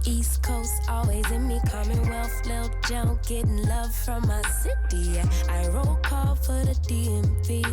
East Coast, always in me. Commonwealth, Lil Joe, getting love from my city. Yeah, I roll call for the DMV.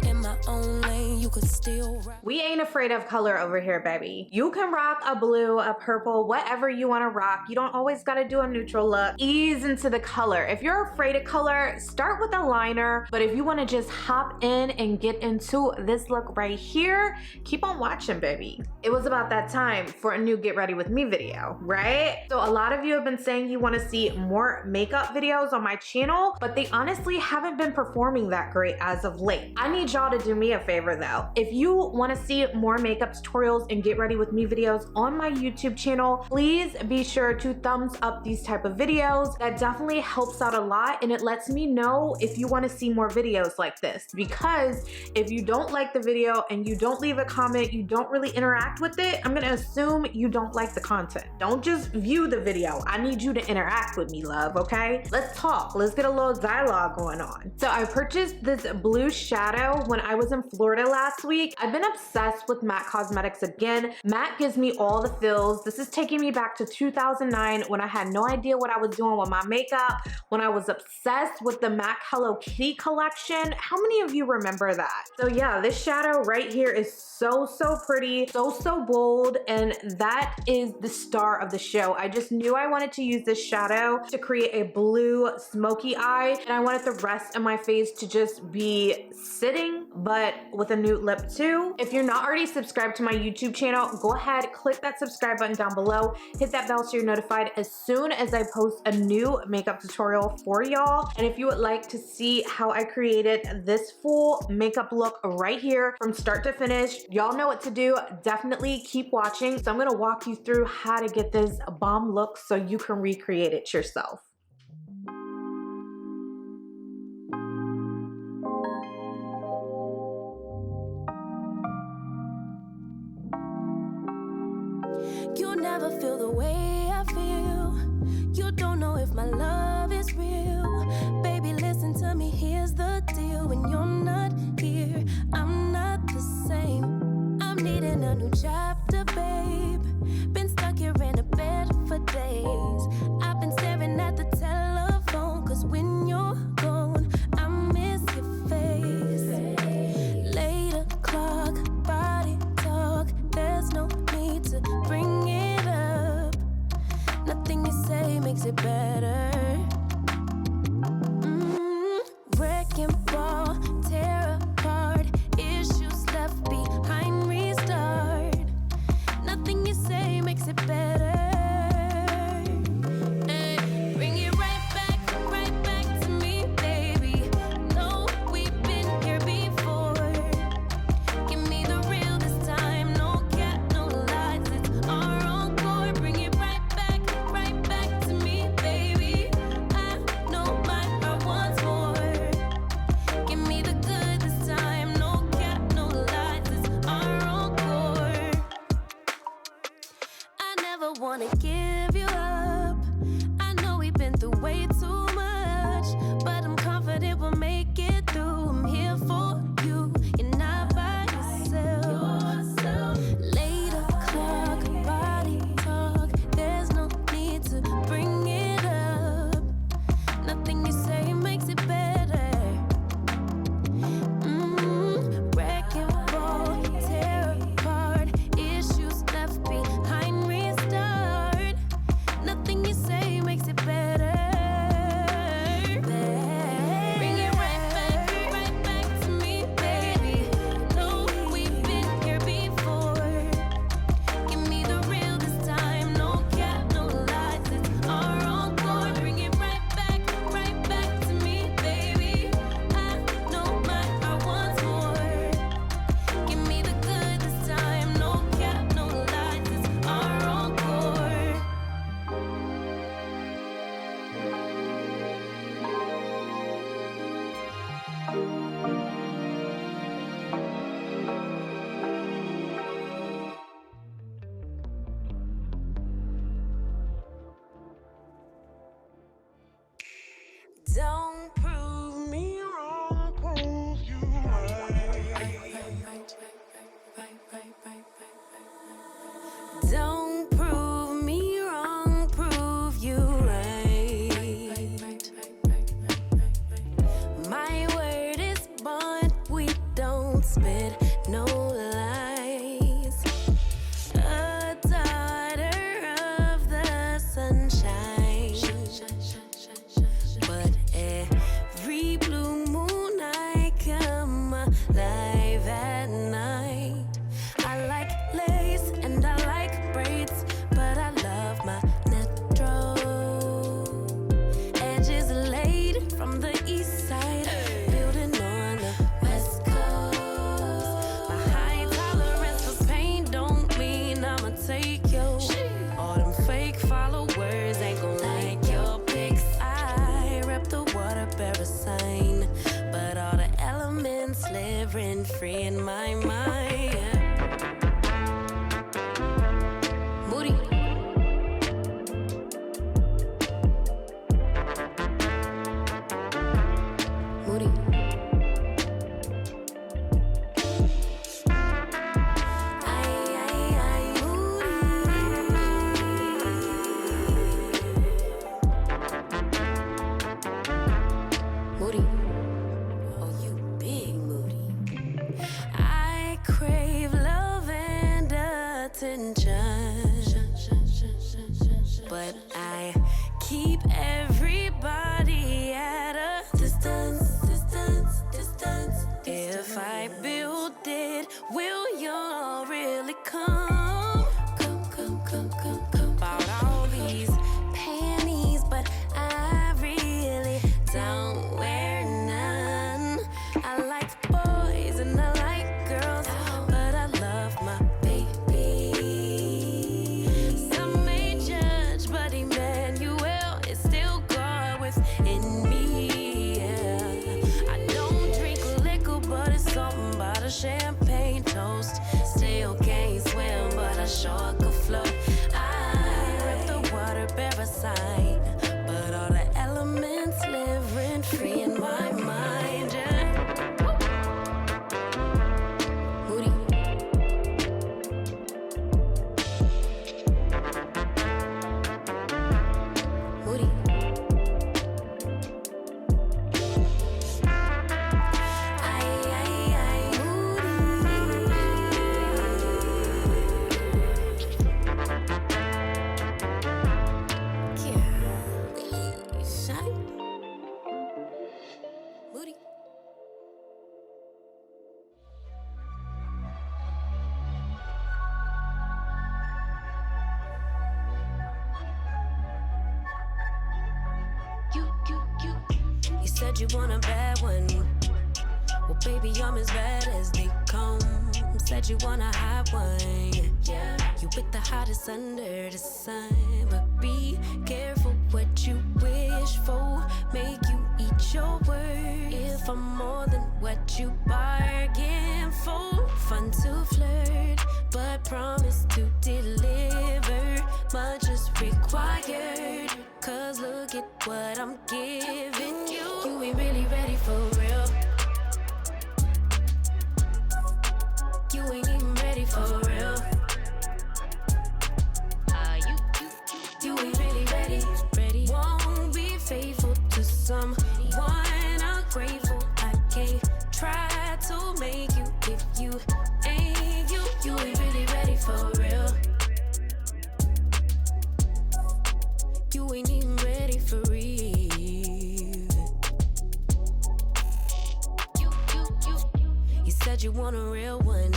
In my own lane, you could still rock. We ain't afraid of color over here, baby. You can rock a blue, a purple, whatever you want to rock. You don't always got to do a neutral look. Ease into the color. If you're afraid of color, start with a liner. But if you want to just hop in and get into this look right here, keep on watching, baby. It was about that time for a new Get Ready With Me video, right? So a lot of you have been saying you want to see more makeup videos on my channel, but they honestly haven't been performing that great as of late. I need y'all to do me a favor though. If you want to see more makeup tutorials and Get Ready With Me videos on my YouTube channel, please be sure to thumbs up these type of videos. That definitely helps out a lot, and it lets me know if you want to see more videos like this, because if you don't like the video and you don't leave a comment, you don't really interact with it, I'm gonna assume you don't like the content. Don't just view the video. I need you to interact with me, love, okay? Let's talk. Let's get a little dialogue going on. So I purchased this blue shadow when I was in Florida last week. I've been obsessed with MAC Cosmetics again. MAC gives me all the feels. This is taking me back to 2009 when I had no idea what I was doing with my makeup, when I was obsessed with the MAC Hello Kitty collection. How many of you remember that? So yeah, this shadow right here is so pretty, so bold, and that is the star of the show. I just knew I wanted to use this shadow to create a blue smoky eye, and I wanted the rest of my face to just be sitting, but with a nude lip too. If you're not already subscribed to my YouTube channel, go ahead, click that subscribe button down below, hit that bell so you're notified as soon as I post a new makeup tutorial for y'all. And if you would like to see how I created this full makeup look right here from start to finish, y'all know what to do. Definitely keep watching. So I'm gonna walk you through how to get this bomb look so you can recreate it yourself. You'll never feel the way I feel. You don't know if my love is real. Baby, listen to me, here's the deal. When you're not here, I'm not the same. I'm needing a new chapter, babe. Been stuck here in a bed for days. I've been staring at the telephone, cause when you're gone, I miss your face. 8 o'clock, body talk. There's no need to bring it up. Nothing you say makes it better. Wrecking ball, tear apart. Issues left behind, restart. Nothing you say makes it better. Bring it right back to me, baby. No, we've been here before. Give me the real this time. No cap, no lies. It's our encore. Bring it right back to me, baby. I know my heart wants more. Give me the good this time. No cap, no lies. It's our encore. I never wanna give you up. I know we've been through way too much, but I'm confident we'll make it through. I'm here for you. You're not by yourself. 8 o'clock, body talk. There's no need to bring it up. Nothing you say makes it better. Wrecking ball, tear apart. Issues left behind, restart. Nothing you say makes it better. Bring it right live rent free in my mind. Moody. Moody. Moody. Oh, you big Moody. I crave love and attention, but I keep everybody at a distance. If I build it, will y'all really come? About all these panties, but I really don't wear none. I like boys and I like girls, but I love my baby. Some may judge, but Emmanuel is still God within me. Yeah. I don't drink liquor, but it's something about a champagne toast. Still can't swim, but I sure could float. I rip the water parasite, but all the elements live rent free in my mind. Yeah. Moody. Moody. Moody. You said you want a bad one. Well, baby, I'm as bad as they come. Said you want a hot one. Yeah, you with the hottest under the sun. But be careful what you wish for. Make you eat your words. If I'm more than what you bargain for. Fun to flirt, but promise to deliver. Much is required. Cause look at what I'm giving you. You ain't really ready for real. You ain't even ready for real. You ain't really ready. Won't be faithful to someone ungrateful. I can't try to make you if you ain't you. You ain't really ready for real. You ain't even ready for real. You said you want a real one.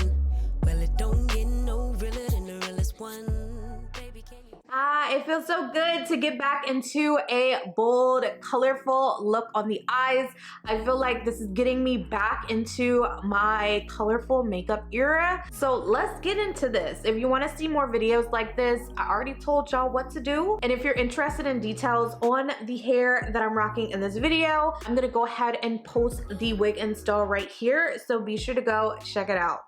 Well, it don't get no realer than the realest one. Baby, can you? It feels so good to get back into a bold, colorful look on the eyes. I feel like this is getting me back into my colorful makeup era. So let's get into this. If you want to see more videos like this, I already told y'all what to do. And if you're interested in details on the hair that I'm rocking in this video, I'm gonna go ahead and post the wig install right here. So be sure to go check it out.